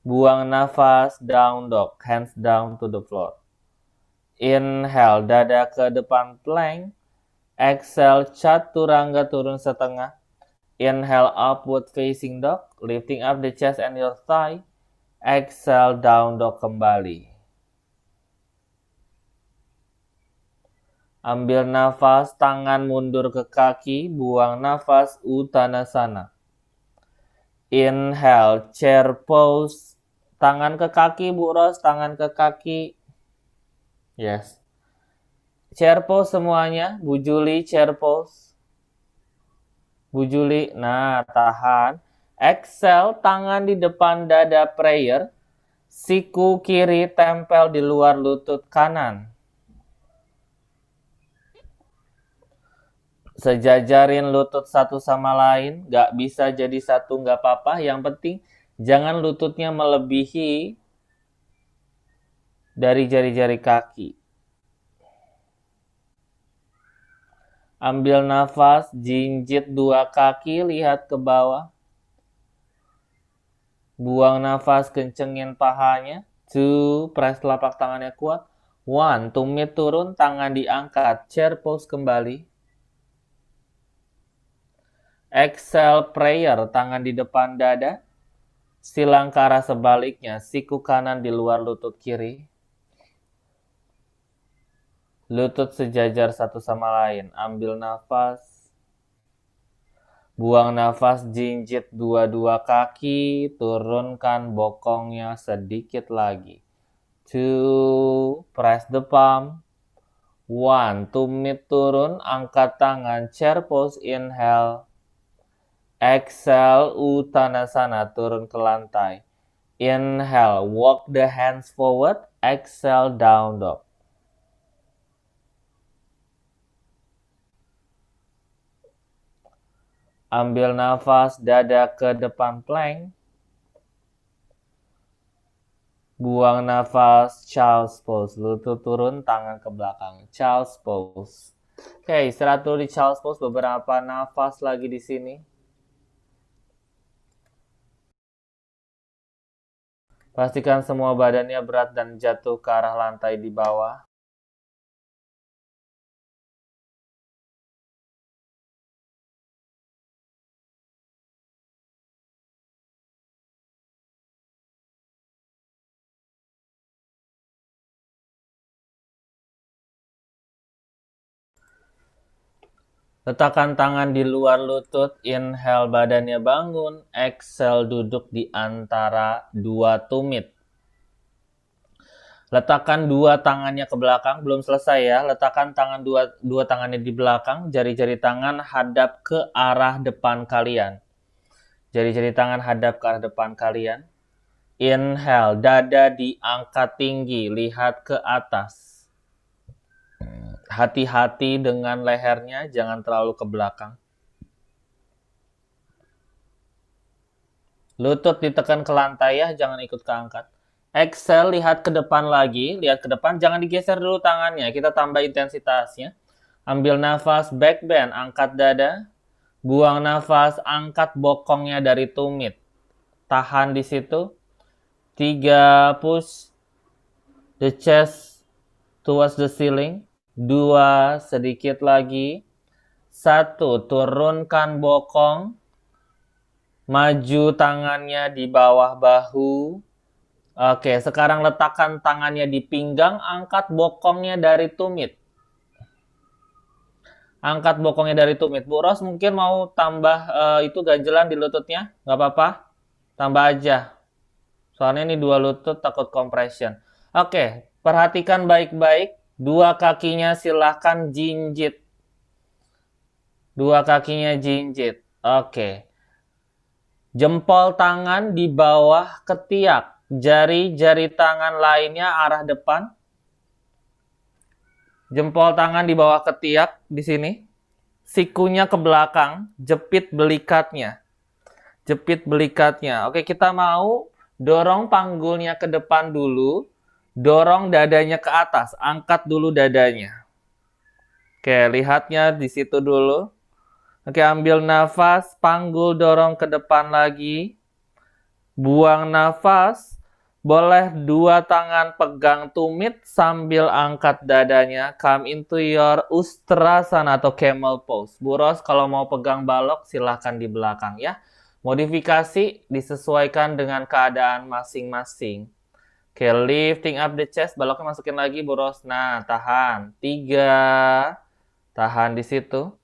Buang nafas, down dog, hands down to the floor. Inhale, dada ke depan plank. Exhale, chaturanga turun setengah. Inhale, upward facing dog, lifting up the chest and your thigh. Exhale, down dog kembali. Ambil nafas, tangan mundur ke kaki, buang nafas, Uttanasana. Inhale, chair pose. Tangan ke kaki, Bu Ros, tangan ke kaki. Yes. Chair pose semuanya, Bu Juli, chair pose. Bu Juli, nah tahan. Exhale, tangan di depan dada prayer. Siku kiri tempel di luar lutut kanan. Sejajarin lutut satu sama lain, gak bisa jadi satu gak apa-apa. Yang penting jangan lututnya melebihi dari jari-jari kaki. Ambil nafas, jinjit 2 kaki, lihat ke bawah. Buang nafas, kencengin pahanya. 2, press telapak tangannya kuat. 1, tumit turun, tangan diangkat. Chair pose kembali. Exhale, prayer, tangan di depan dada. Silang ke arah sebaliknya, siku kanan di luar lutut kiri. Lutut sejajar satu sama lain. Ambil nafas. Buang nafas, jinjit 2 kaki. Turunkan bokongnya sedikit lagi. 2, press the palm. 1, tumit turun, angkat tangan. Chair pose, inhale. Exhale, Uttanasana, turun ke lantai. Inhale, walk the hands forward. Exhale, down dog. Ambil nafas, dada ke depan plank. Buang nafas, child's pose. Lutut turun, tangan ke belakang. Child's pose. Oke, istirahat dulu di child's pose. Beberapa nafas lagi di sini. Pastikan semua badannya berat dan jatuh ke arah lantai di bawah. Letakkan tangan di luar lutut, inhale badannya bangun, exhale duduk di antara dua tumit. Letakkan dua tangannya ke belakang, belum selesai ya. Letakkan tangan dua tangannya di belakang, jari-jari tangan hadap ke arah depan kalian. Jari-jari tangan hadap ke arah depan kalian. Inhale, dada diangkat tinggi, lihat ke atas. Hati-hati dengan lehernya, jangan terlalu ke belakang. Lutut ditekan ke lantai ya, jangan ikut keangkat. Exhale, lihat ke depan lagi, lihat ke depan, jangan digeser dulu tangannya, kita tambah intensitasnya. Ambil nafas, back bend, angkat dada. Buang nafas, angkat bokongnya dari tumit. Tahan di situ. 3, push the chest towards the ceiling. 2, sedikit lagi. 1, turunkan bokong. Maju tangannya di bawah bahu. Oke, sekarang letakkan tangannya di pinggang, angkat bokongnya dari tumit. Angkat bokongnya dari tumit. Bu Ros mungkin mau tambah itu ganjelan di lututnya? Nggak apa-apa? Tambah aja. Soalnya ini dua lutut takut compression. Oke, perhatikan baik-baik. Dua kakinya silahkan jinjit. Dua kakinya jinjit. Oke. Jempol tangan di bawah ketiak. Jari-jari tangan lainnya arah depan. Jempol tangan di bawah ketiak di sini. Sikunya ke belakang, jepit belikatnya. Jepit belikatnya. Oke, kita mau dorong panggulnya ke depan dulu. Dorong dadanya ke atas. Angkat dulu dadanya. Oke, lihatnya di situ dulu. Oke, ambil nafas. Panggul dorong ke depan lagi. Buang nafas. Boleh dua tangan pegang tumit sambil angkat dadanya. Come into your Ustrasana atau Camel Pose. Bu Ros kalau mau pegang balok silahkan di belakang ya. Modifikasi disesuaikan dengan keadaan masing-masing. Oke, lifting up the chest. Baloknya masukin lagi Bu Ros. Nah, tahan. 3. Tahan di situ.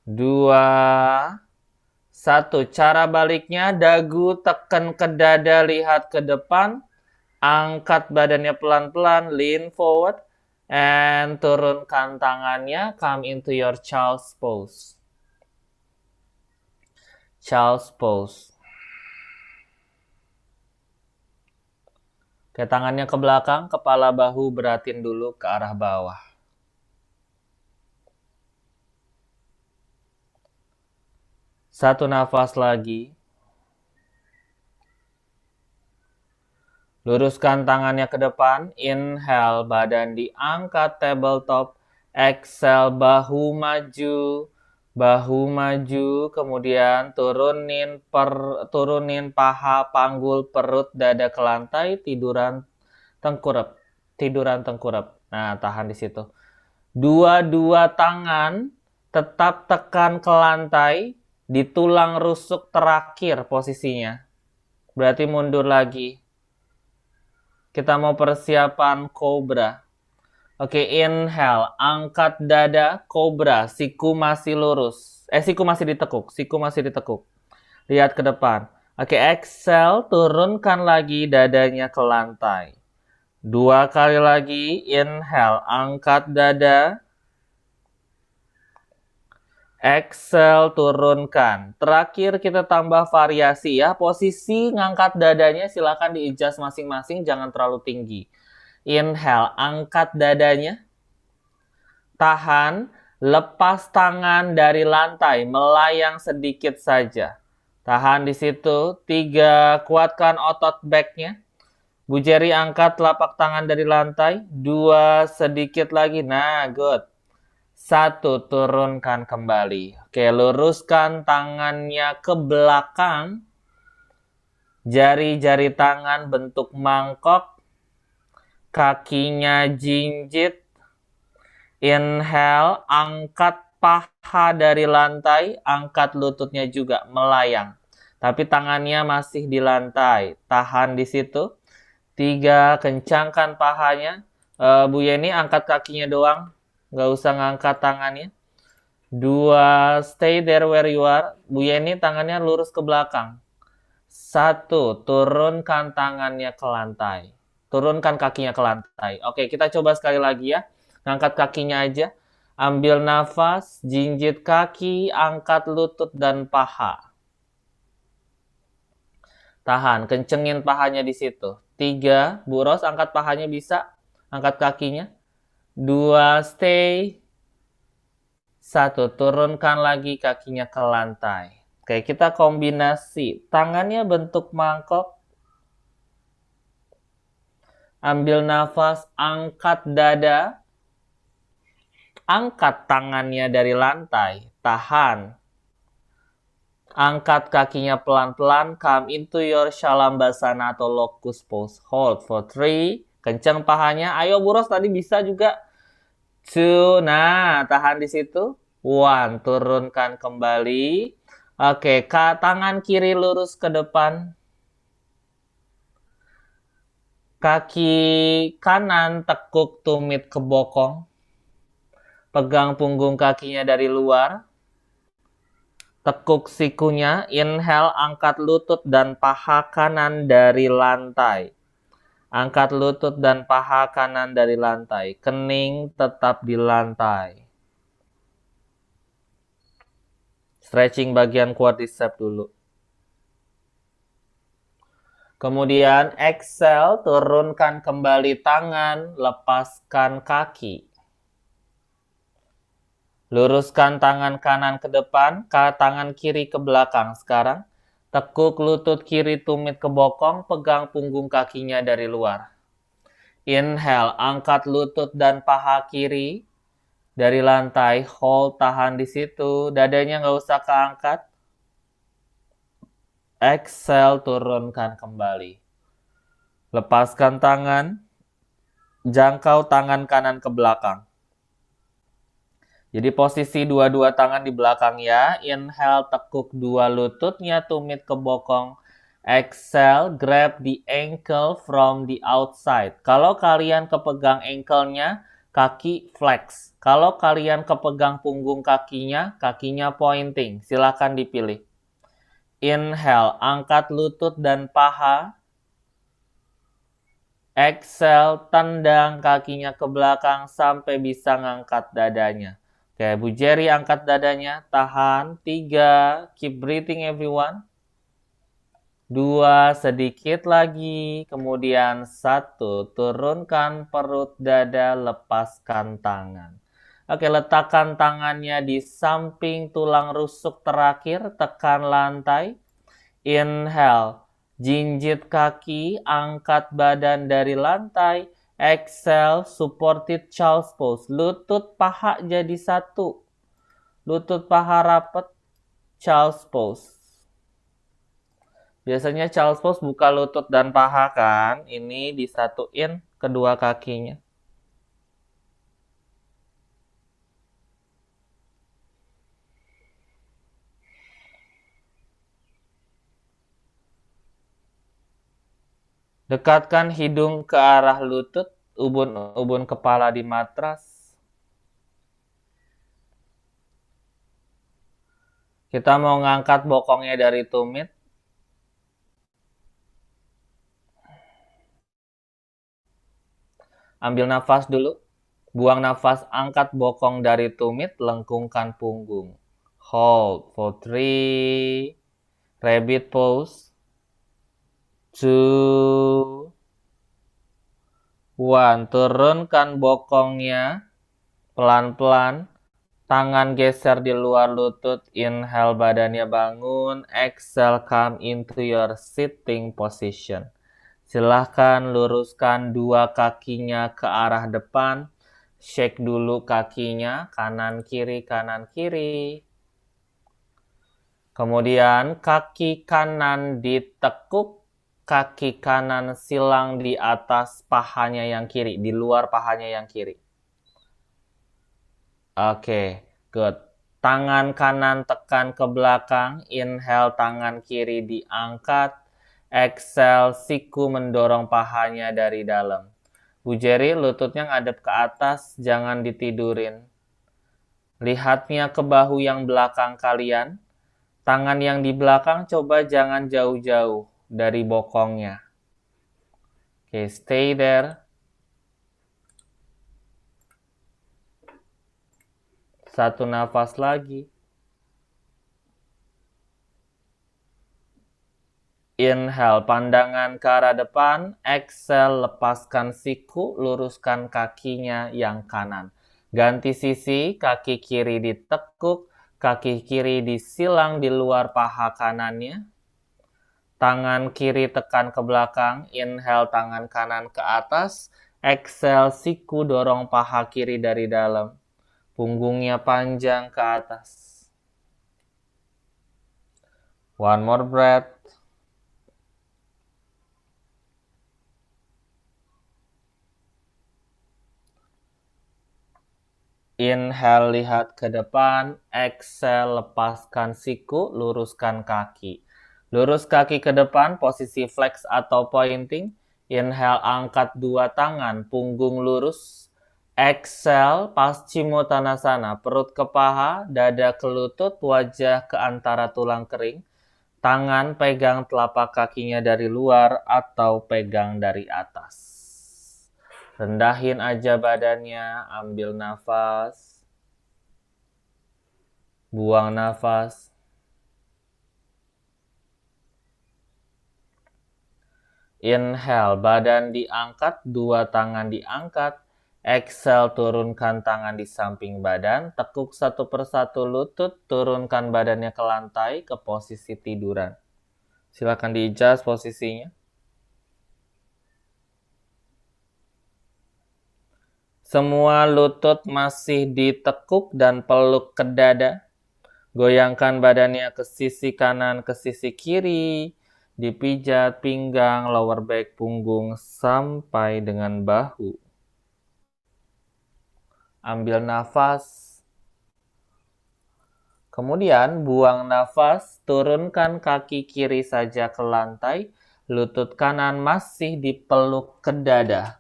2. 1. Cara baliknya, dagu tekan ke dada, lihat ke depan. Angkat badannya pelan-pelan, lean forward. And turunkan tangannya, come into your child's pose. Child's pose. Oke, tangannya ke belakang, kepala bahu beratin dulu ke arah bawah. Satu nafas lagi. Luruskan tangannya ke depan. Inhale, badan diangkat tabletop. Exhale, bahu maju. Bahu maju. Kemudian turunin paha, panggul, perut, dada ke lantai. Tiduran tengkurap. Tiduran tengkurap. Nah, tahan di situ. Dua-dua tangan tetap tekan ke lantai. Di tulang rusuk terakhir posisinya. Berarti mundur lagi. Kita mau persiapan cobra. Oke, inhale. Angkat dada, cobra. Siku masih lurus. Siku masih ditekuk. Siku masih ditekuk. Lihat ke depan. Oke, exhale. Turunkan lagi dadanya ke lantai. 2 kali lagi. Inhale. Angkat dada. Exhale, turunkan. Terakhir kita tambah variasi ya. Posisi ngangkat dadanya silakan di-adjust masing-masing, jangan terlalu tinggi. Inhale, angkat dadanya. Tahan, lepas tangan dari lantai, melayang sedikit saja. Tahan di situ. 3, kuatkan otot backnya. Bu Jerry angkat telapak tangan dari lantai. 2, sedikit lagi. Nah, good. 1, turunkan kembali. Oke, luruskan tangannya ke belakang. Jari-jari tangan bentuk mangkok. Kakinya jinjit. Inhale, angkat paha dari lantai. Angkat lututnya juga melayang. Tapi tangannya masih di lantai. Tahan di situ. 3, kencangkan pahanya. Bu Yeni angkat kakinya doang. Nggak usah ngangkat tangannya. 2, stay there where you are. Bu Yeni tangannya lurus ke belakang. 1, turunkan tangannya ke lantai. Turunkan kakinya ke lantai. Oke, kita coba sekali lagi ya. Ngangkat kakinya aja. Ambil nafas, jinjit kaki, angkat lutut dan paha. Tahan, kencengin pahanya di situ. 3, Bu Ros angkat pahanya bisa. Angkat kakinya. 2, stay. 1, turunkan lagi kakinya ke lantai. Oke, kita kombinasi. Tangannya bentuk mangkok. Ambil nafas, angkat dada. Angkat tangannya dari lantai. Tahan. Angkat kakinya pelan-pelan. Come into your Shalambhasana atau locus pose. Hold for 3. Kencang pahanya. Ayo Bu Ros, tadi bisa juga. 2. Nah, tahan di situ. 1. Turunkan kembali. Oke, tangan kiri lurus ke depan. Kaki kanan tekuk tumit ke bokong. Pegang punggung kakinya dari luar. Tekuk sikunya. Inhale, angkat lutut dan paha kanan dari lantai. Angkat lutut dan paha kanan dari lantai. Kening tetap di lantai. Stretching bagian quadriceps dulu. Kemudian exhale, turunkan kembali tangan, lepaskan kaki. Luruskan tangan kanan ke depan, tangan kiri ke belakang. Sekarang, tekuk lutut kiri tumit ke bokong, pegang punggung kakinya dari luar. Inhale, angkat lutut dan paha kiri dari lantai. Hold, tahan di situ. Dadanya nggak usah keangkat. Exhale, turunkan kembali. Lepaskan tangan. Jangkau tangan kanan ke belakang. Jadi posisi dua-dua tangan di belakang ya. Inhale, tekuk dua lututnya, tumit ke bokong. Exhale, grab the ankle from the outside. Kalau kalian kepegang ankle-nya, kaki flex. Kalau kalian kepegang punggung kakinya, kakinya pointing. Silakan dipilih. Inhale, angkat lutut dan paha. Exhale, tendang kakinya ke belakang sampai bisa ngangkat dadanya. Oke, Bu Jerry angkat dadanya. Tahan. 3, keep breathing everyone. 2, sedikit lagi. Kemudian 1, turunkan perut dada, lepaskan tangan. Oke, letakkan tangannya di samping tulang rusuk terakhir, tekan lantai. Inhale, jinjit kaki, angkat badan dari lantai. Exhale, supported child's pose. Lutut paha jadi satu. Lutut paha rapat, child's pose. Biasanya child's pose buka lutut dan paha kan. Ini disatuin kedua kakinya. Dekatkan hidung ke arah lutut, ubun-ubun kepala di matras. Kita mau ngangkat bokongnya dari tumit. Ambil nafas dulu. Buang nafas, angkat bokong dari tumit, lengkungkan punggung. Hold for 3. Rabbit pose. 2, 1. Turunkan bokongnya pelan-pelan. Tangan geser di luar lutut. Inhale, badannya bangun. Exhale, come into your sitting position. Silahkan luruskan dua kakinya ke arah depan. Shake dulu kakinya, kanan kiri, kanan kiri. Kemudian kaki kanan ditekuk. Kaki kanan silang di atas pahanya yang kiri, di luar pahanya yang kiri. Oke, good. Tangan kanan tekan ke belakang. Inhale, tangan kiri diangkat. Exhale, siku mendorong pahanya dari dalam. Bu Jerry, lututnya ngadep ke atas, jangan ditidurin. Lihatnya ke bahu yang belakang kalian. Tangan yang di belakang coba jangan jauh-jauh dari bokongnya. Oke, stay there. Satu nafas lagi. Inhale, pandangan ke arah depan. Exhale, lepaskan siku, luruskan kakinya yang kanan. Ganti sisi, kaki kiri ditekuk, kaki kiri disilang di luar paha kanannya. Tangan kiri tekan ke belakang. Inhale, tangan kanan ke atas. Exhale, siku dorong paha kiri dari dalam. Punggungnya panjang ke atas. One more breath. Inhale, lihat ke depan. Exhale, lepaskan siku, luruskan kaki. Lurus kaki ke depan, posisi flex atau pointing. Inhale, angkat dua tangan, punggung lurus. Exhale, Paschimottanasana, perut ke paha, dada ke lutut, wajah ke antara tulang kering. Tangan pegang telapak kakinya dari luar atau pegang dari atas. Rendahin aja badannya, ambil nafas. Buang nafas. Inhale, badan diangkat, dua tangan diangkat. Exhale, turunkan tangan di samping badan. Tekuk satu persatu lutut, turunkan badannya ke lantai ke posisi tiduran. Silakan di-adjust posisinya. Semua lutut masih ditekuk dan peluk ke dada. Goyangkan badannya ke sisi kanan, ke sisi kiri. Dipijat pinggang, lower back, punggung sampai dengan bahu. Ambil nafas. Kemudian buang nafas, turunkan kaki kiri saja ke lantai. Lutut kanan masih dipeluk ke dada.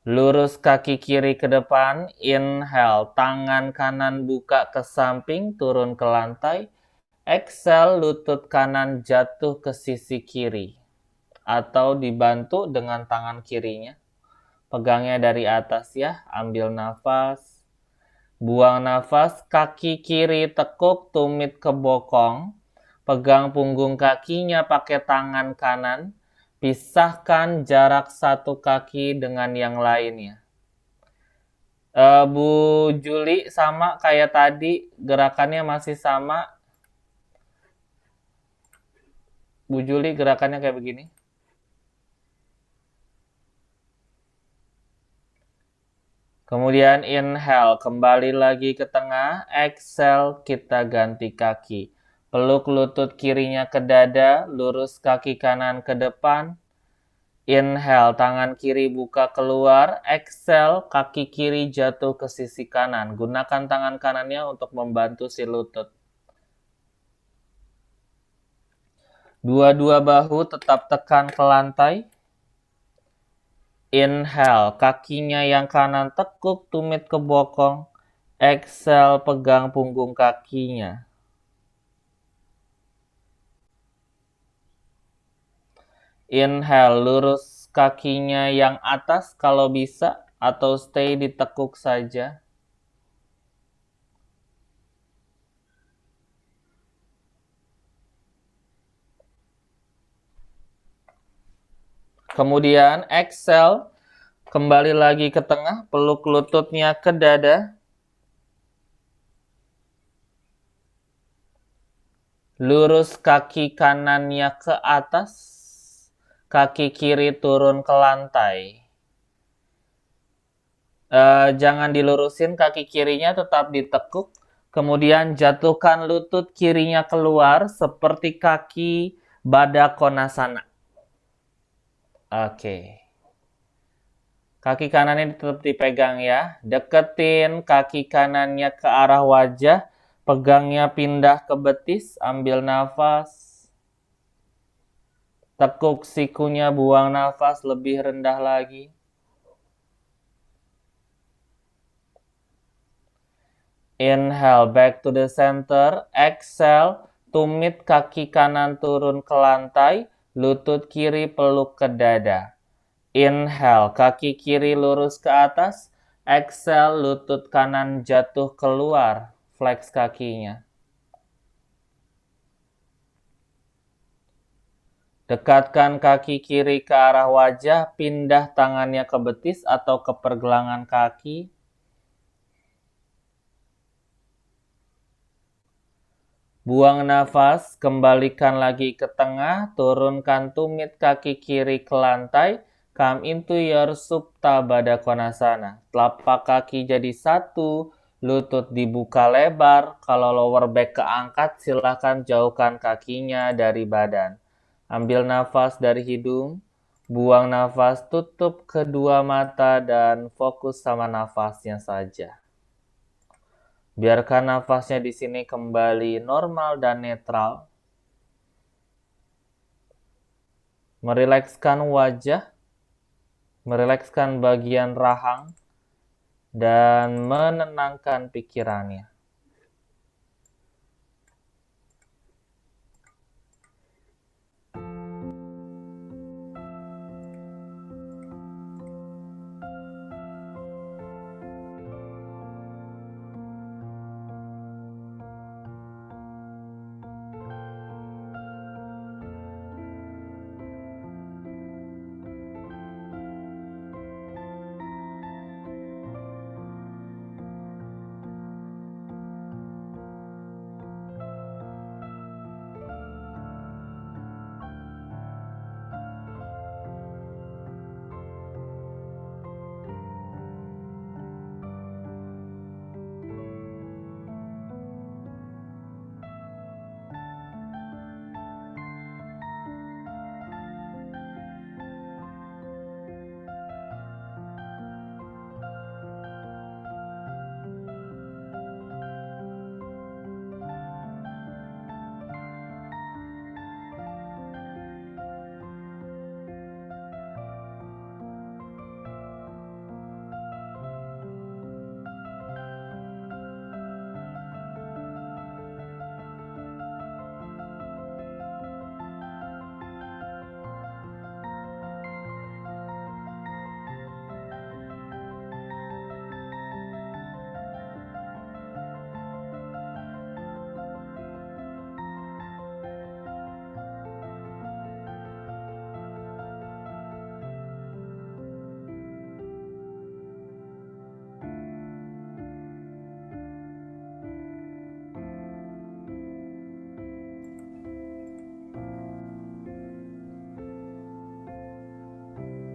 Lurus kaki kiri ke depan. Inhale, tangan kanan buka ke samping, turun ke lantai. Exhale, lutut kanan jatuh ke sisi kiri. Atau dibantu dengan tangan kirinya. Pegangnya dari atas ya, ambil nafas. Buang nafas, kaki kiri tekuk, tumit ke bokong. Pegang punggung kakinya pakai tangan kanan. Pisahkan jarak satu kaki dengan yang lainnya. Bu Juli sama kayak tadi, gerakannya masih sama. Bu Juli gerakannya kayak begini. Kemudian inhale, kembali lagi ke tengah. Exhale, kita ganti kaki. Peluk lutut kirinya ke dada, lurus kaki kanan ke depan. Inhale, tangan kiri buka keluar. Exhale, kaki kiri jatuh ke sisi kanan. Gunakan tangan kanannya untuk membantu si lutut. Dua-dua bahu tetap tekan ke lantai. Inhale, kakinya yang kanan tekuk, tumit ke bokong. Exhale, pegang punggung kakinya. Inhale, lurus kakinya yang atas kalau bisa, atau stay ditekuk saja. Kemudian exhale, kembali lagi ke tengah, peluk lututnya ke dada. Lurus kaki kanannya ke atas, kaki kiri turun ke lantai. Jangan dilurusin, kaki kirinya tetap ditekuk. Kemudian jatuhkan lutut kirinya keluar seperti kaki Baddha Konasana. Oke. Kaki kanannya tetap dipegang ya. Deketin kaki kanannya ke arah wajah. Pegangnya pindah ke betis. Ambil nafas. Tekuk sikunya, buang nafas lebih rendah lagi. Inhale back to the center. Exhale, tumit kaki kanan turun ke lantai, lutut kiri peluk ke dada. Inhale, kaki kiri lurus ke atas. Exhale, lutut kanan jatuh keluar. Flex kakinya. Dekatkan kaki kiri ke arah wajah, pindah tangannya ke betis atau ke pergelangan kaki. Buang nafas, kembalikan lagi ke tengah, turunkan tumit kaki kiri ke lantai. Come into your Supta Baddha Konasana. Telapak kaki jadi satu, lutut dibuka lebar. Kalau lower back keangkat, silakan jauhkan kakinya dari badan. Ambil nafas dari hidung, buang nafas, tutup kedua mata dan fokus sama nafasnya saja. Biarkan nafasnya di sini kembali normal dan netral. Merilekskan wajah, merilekskan bagian rahang, dan menenangkan pikirannya.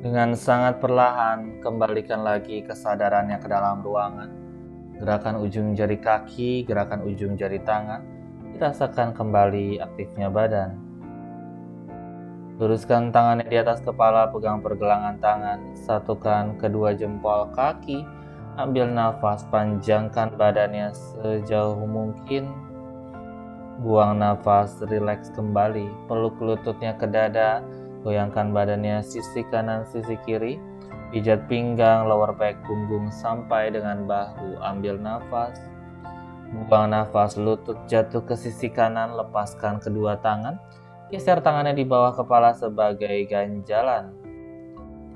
Dengan sangat perlahan, kembalikan lagi kesadarannya ke dalam ruangan. Gerakan ujung jari kaki, gerakan ujung jari tangan. Dirasakan kembali aktifnya badan. Luruskan tangannya di atas kepala, pegang pergelangan tangan. Satukan kedua jempol kaki. Ambil nafas, panjangkan badannya sejauh mungkin. Buang nafas, rileks kembali. Peluk lututnya ke dada. Goyangkan badannya sisi kanan, sisi kiri. Pijat pinggang, lower back, punggung sampai dengan bahu. Ambil nafas. Buang nafas, lutut jatuh ke sisi kanan, lepaskan kedua tangan. Geser tangannya di bawah kepala sebagai ganjalan.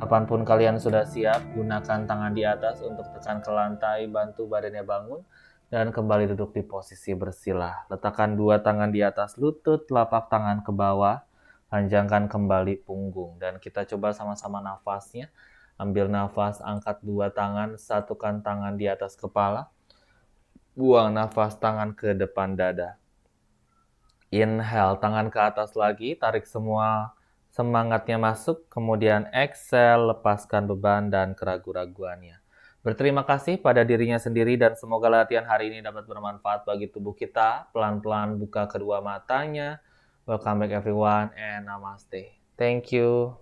Kapanpun kalian sudah siap, gunakan tangan di atas untuk tekan ke lantai, bantu badannya bangun, dan kembali duduk di posisi bersila. Letakkan dua tangan di atas lutut, telapak tangan ke bawah. Panjangkan kembali punggung, dan kita coba sama-sama nafasnya. Ambil nafas, angkat dua tangan, satukan tangan di atas kepala. Buang nafas, tangan ke depan dada. Inhale, tangan ke atas lagi, tarik semua semangatnya masuk. Kemudian exhale, lepaskan beban dan keraguan-raguannya. Berterima kasih pada dirinya sendiri dan semoga latihan hari ini dapat bermanfaat bagi tubuh kita. Pelan-pelan buka kedua matanya. Welcome back everyone and namaste. Thank you.